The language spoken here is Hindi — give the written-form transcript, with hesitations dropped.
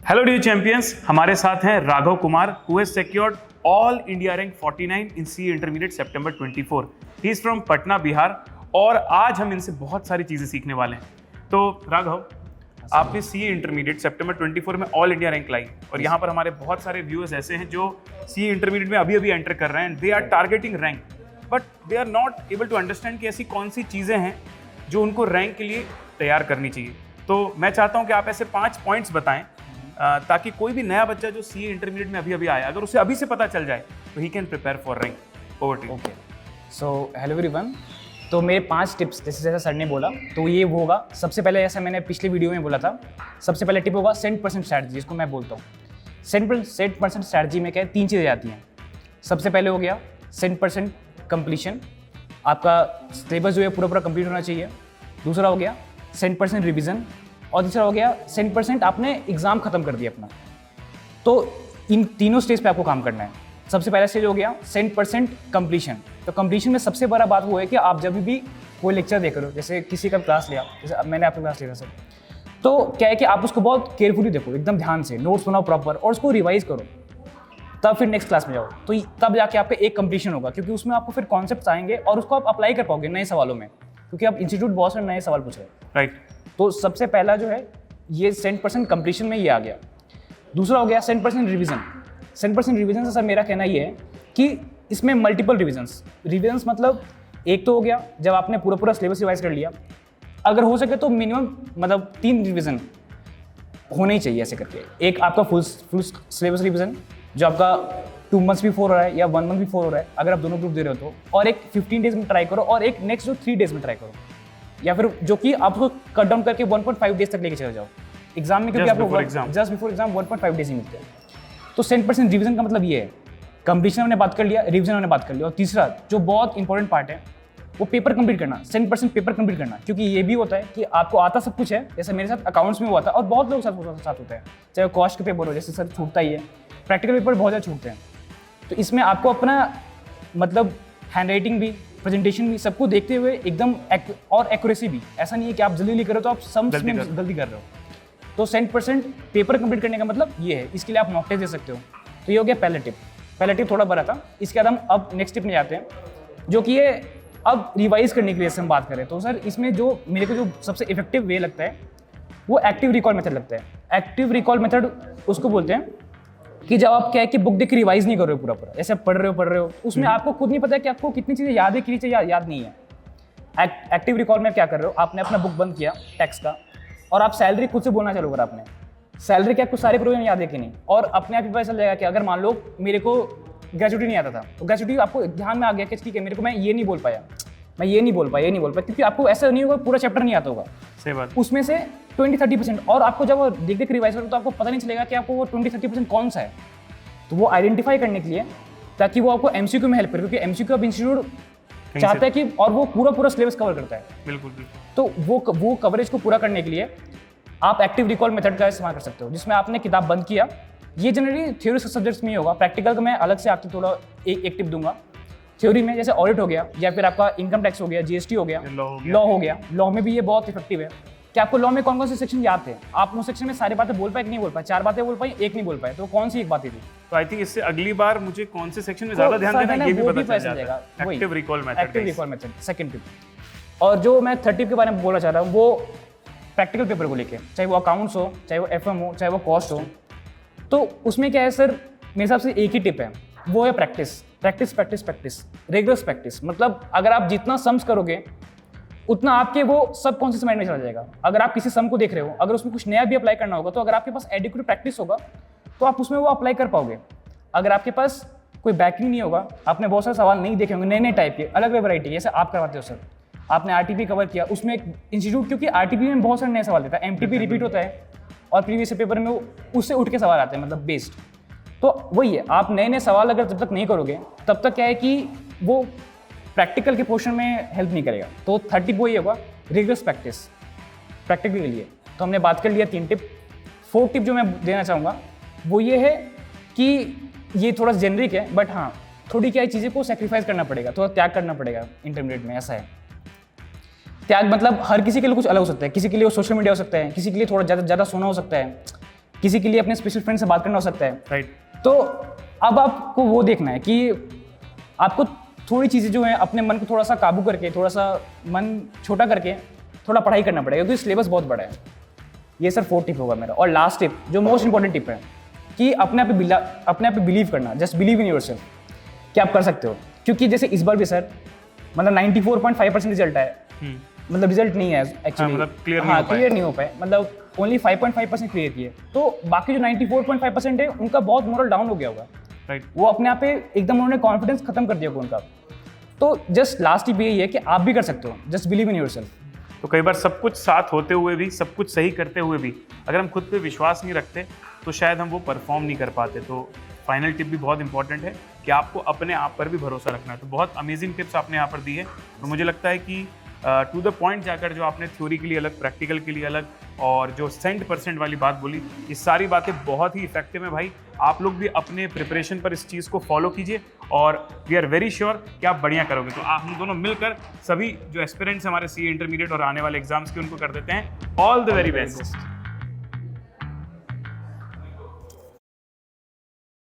हेलो डियर चैंपियंस, हमारे साथ हैं Raghav Kumar who has secured all India rank 49 in C intermediate September 24। He is from Patna, Bihar. और आज हम इनसे बहुत सारी चीज़ें सीखने वाले हैं। तो राघव, आपने सी इंटरमीडिएट सितंबर 24 में ऑल इंडिया रैंक लाई और यहाँ पर हमारे बहुत सारे व्यूअर्स ऐसे हैं जो सी इंटरमीडिएट में अभी अभी एंटर कर रहे हैं। They are targeting rank but they are not able to understand कि ऐसी कौन सी चीज़ें हैं जो उनको रैंक के लिए तैयार करनी चाहिए। तो मैं चाहता हूँ कि आप ऐसे 5 पॉइंट्स बताएं ताकि कोई भी नया बच्चा जो सी इंटरमीडिएट में अभी अभी आया, अगर उसे अभी से पता चल जाए तो he can prepare for rank. Over to. Okay, so hello everyone. तो मेरे 5 टिप्स जैसे सर ने बोला तो ये वो होगा। सबसे पहले, जैसा मैंने पिछले वीडियो में बोला था, सबसे पहले टिप होगा 100% स्ट्रैटेजी, जिसको मैं बोलता हूँ। 100% स्ट्रैटेजी में क्या है, 3 चीज़ें आती हैं। सबसे पहले हो गया 100% कंप्लीशन, आपका सिलेबस जो है पूरा कंप्लीट होना चाहिए। दूसरा हो गया 100% रिविजन और तीसरा हो गया 100% आपने एग्ज़ाम खत्म कर दिया अपना। तो इन तीनों स्टेज पे आपको काम करना है। सबसे पहला स्टेज हो गया 100% कंप्लीशन। तो कंप्लीशन में सबसे बड़ा बात वो है कि आप जब भी कोई लेक्चर देख रहे हो, जैसे किसी का क्लास लिया, जैसे अब मैंने आपका क्लास लिया सर, तो क्या है कि आप उसको बहुत केयरफुली देखो, एकदम ध्यान से नोट्स बनाओ प्रॉपर और उसको रिवाइज करो, तब फिर नेक्स्ट क्लास में जाओ। तो तब जाके आपका एक कंप्लीशन होगा, क्योंकि उसमें आपको फिर कॉन्सेप्ट आएंगे और उसको आप अप्लाई कर पाओगे नए सवालों में, क्योंकि आप इंस्टीट्यूट बहुत सारे नए सवाल पूछ रहे हैं। राइट। तो सबसे पहला जो है ये 100% कंप्लीशन में ये आ गया। दूसरा हो गया 100% रिवीजन। 100% रिवीजन से सर मेरा कहना ये है कि इसमें मल्टीपल रिवीजन्स मतलब एक तो हो गया जब आपने पूरा सिलेबस रिवाइज कर लिया, अगर हो सके तो मिनिमम मतलब 3 रिवीजन होने ही चाहिए ऐसे करके। एक आपका फुल सिलेबस रिवीजन जो आपका 2 मंथ्स बिफोर हो रहा है या 1 मंथ बिफोर हो रहा है, अगर आप दोनों ग्रुप दे रहे हो तो, और एक 15 डेज में ट्राई करो और एक नेक्स्ट जो 3 डेज में ट्राई करो, या फिर जो कि आपको कट डाउन करके 1.5 डेज तक लेके चले जाओ एग्जाम में, क्योंकि आपको जस्ट बिफोर एग्जाम 1.5 डेज ही मिलते हैं। तो 100% रिवीजन का मतलब ये है, कंप्लीशन हमने बात कर लिया, रिवीजन हमने बात कर लिया, और तीसरा जो बहुत इंपॉर्टेंट पार्ट है वो पेपर कंप्लीट करना, 100% पेपर कंप्लीट करना। क्योंकि ये भी होता है कि आपको आता सब कुछ है, जैसे मेरे साथ अकाउंट्स में हुआ था और बहुत लोग साथ होता है, चाहे कॉस्ट के पेपर हो, जैसे सर छूटता ही है, प्रैक्टिकल पेपर बहुत ज़्यादा छूटते हैं। तो इसमें आपको अपना मतलब हैंड राइटिंग भी, प्रेजेंटेशन भी, सबको देखते हुए एकदम और एक्यूरेसी भी, ऐसा नहीं है कि आप जल्दी कर रहे हो तो आप सम्स में गलती कर रहे हो। तो 100% पेपर कंप्लीट करने का मतलब ये है। इसके लिए आप मॉक टेस्ट दे सकते हो। तो ये हो गया पहला टिप थोड़ा बड़ा था। इसके बाद हम अब नेक्स्ट टिप में जाते हैं, जो कि ये अब रिवाइज करने के लिए हम बात करें तो सर इसमें जो मेरे को जो सबसे इफेक्टिव वे लगता है वो एक्टिव रिकॉल मेथड लगता है। एक्टिव रिकॉल मेथड उसको बोलते हैं कि जब आप क्या है कि बुक देख के रिवाइज नहीं कर रहे हो पूरा, ऐसे पढ़ रहे हो, उसमें आपको खुद नहीं पता है कि आपको कितनी चीज़ें याद है, कितनी चीज़ें याद नहीं है। एक्टिव रिकॉल में क्या कर रहे हो, आपने अपना बुक बंद किया टैक्स का और आप सैलरी खुद से बोलना चालू करा। आपने सैलरी के आपको सारे प्रोग्राम याद है कि नहीं, और अपने आप ही पता चल जाएगा कि अगर मान लो मेरे को ग्रेजुएटी नहीं आता था तो ग्रेजुएटी आपको ध्यान में आ गया कि ठीक है मेरे को मैं ये नहीं बोल पाया, क्योंकि आपको ऐसा नहीं होगा, पूरा चैप्टर नहीं आता होगा। सही बात। उसमें से 20-30%, और आपको जब वो देख रिवाइज करो तो आपको पता नहीं चलेगा कि आपको वो 20-30% कौन सा है। तो वो आइडेंटिफाई करने के लिए, ताकि वो आपको एमसीक्यू में हेल्प करे, क्योंकि एमसीक्यू अब इंस्टीट्यूट चाहता है कि, और वो पूरा सिलेबस कवर करता है। बिल्कुल। तो वो कवरेज को पूरा करने के लिए आप एक्टिव रिकॉल मेथड का इस्तेमाल कर सकते हो, जिसमें आपने किताब बंद किया। ये जनरली थ्योरी सब्जेक्ट्स में ही होगा, प्रैक्टिकल का मैं अलग से आपको थोड़ा एक टिप दूंगा। थ्योरी में जैसे ऑडिट हो गया, या फिर आपका इनकम टैक्स हो गया, जीएसटी हो गया, लॉ हो गया। लॉ में भी ये बहुत इफेक्टिव है कि आपको लॉ में कौन कौन से सेक्शन याद थे, आप उस सेक्शन में सारी बातें बोल पाए कि नहीं बोल पाए, 4 बातें बोल पाई, एक नहीं बोल पाए, तो कौन सी एक बात थी। तो आई थिंक इससे अगली बार मुझे कौन से सेक्शन में ज्यादा ध्यान देना है ये भी पता चल जाएगा। Active recall method, second tip. और जो मैं थर्ड टिप के बारे में बोलना चाह रहा हूँ वो प्रैक्टिकल पेपर को लेके, चाहे वो अकाउंट्स हो, चाहे वो एफएम हो, चाहे वो कॉस्ट हो। तो उसमें क्या है सर, मेरे हिसाब से एक ही टिप है, वो है प्रैक्टिस, रेगुलर प्रैक्टिस। मतलब अगर आप जितना सम्स करोगे उतना आपके वो सबकॉन्शियस माइंड में चला जाएगा। अगर आप किसी सम को देख रहे हो, अगर उसमें कुछ नया भी अप्लाई करना होगा, तो अगर आपके पास एडिक्वेट प्रैक्टिस होगा तो आप उसमें वो अप्लाई कर पाओगे। अगर आपके पास कोई बैकिंग नहीं होगा, आपने बहुत सारे सवाल नहीं देखे होंगे नए टाइप के, अलग अलग वैरायटी, जैसे आप करवाते हो सर, आपने आरटीपी कवर किया, उसमें एक इंस्टीट्यूट, क्योंकि आरटीपी में बहुत सारे नए सवाल देता है, एमटीपी रिपीट होता है और प्रीवियस पेपर में उससे उठ के सवाल आते हैं, मतलब बेस्ड। तो वही है, आप नए सवाल अगर जब तक नहीं करोगे तब तक क्या है कि वो प्रैक्टिकल के पोर्शन में हेल्प नहीं करेगा। तो 30 वो ये होगा, रिगरस प्रैक्टिकल के लिए। तो हमने बात कर लिया 3 टिप। 4 टिप जो मैं देना चाहूँगा वो ये है कि ये थोड़ा जेनरिक है, बट हाँ थोड़ी क्या चीज़ें को सेक्रीफाइस करना पड़ेगा, थोड़ा त्याग करना पड़ेगा इंटरमीडिएट में। ऐसा है, त्याग मतलब हर किसी के लिए कुछ अलग हो सकता है। किसी के लिए वो सोशल मीडिया हो सकता है, किसी के लिए थोड़ा ज़्यादा सोना हो सकता है, किसी के लिए अपने स्पेशल फ्रेंड से बात करना हो सकता है। राइट। तो अब आपको वो देखना है कि आपको थोड़ी चीज़ें जो हैं अपने मन को थोड़ा सा काबू करके, थोड़ा सा मन छोटा करके थोड़ा पढ़ाई करना पड़ेगा, क्योंकि सिलेबस बहुत बड़ा है। ये सर 4 टिप होगा मेरा। और लास्ट टिप जो मोस्ट इंपॉर्टेंट टिप है कि अपने आप पे बिलीव करना, जस्ट बिलीव इन योरसेल्फ कि आप कर सकते हो। क्योंकि जैसे इस बार भी सर मतलब 94.5% रिजल्ट है, मतलब रिजल्ट नहीं है एक्चुअली, मतलब क्लियर नहीं हो पाए, मतलब ओनली 5.5% क्लियर किए। तो बाकी जो 94.5% है उनका बहुत मोरल डाउन हो गया होगा। राइट। वो अपने आप पे एकदम उन्होंने कॉन्फिडेंस खत्म कर दिया होगा उनका। तो जस्ट लास्ट टिप यही है कि आप भी कर सकते हो, जस्ट बिलीव इन योरसेल्फ। तो कई बार सब कुछ साथ होते हुए भी, सब कुछ सही करते हुए भी अगर हम खुद पे विश्वास नहीं रखते तो शायद हम वो परफॉर्म नहीं कर पाते। तो फाइनल टिप भी बहुत इंपॉर्टेंट है कि आपको अपने आप पर भी भरोसा रखना है। तो बहुत अमेजिंग टिप्स आपने यहाँ पर दी है। तो मुझे लगता है कि टू द पॉइंट जाकर जो आपने थ्योरी के लिए अलग, प्रैक्टिकल के लिए अलग, और जो 100% वाली बात बोली, ये सारी बातें बहुत ही इफेक्टिव है भाई। आप लोग भी अपने प्रिपरेशन पर इस चीज़ को फॉलो कीजिए और वी आर वेरी श्योर कि आप बढ़िया करोगे। तो आप हम दोनों मिलकर सभी जो एस्पिरेंट्स हमारे सीए इंटरमीडिएट और आने वाले एग्जाम्स के उनको कर देते हैं ऑल द वेरी बेस्ट।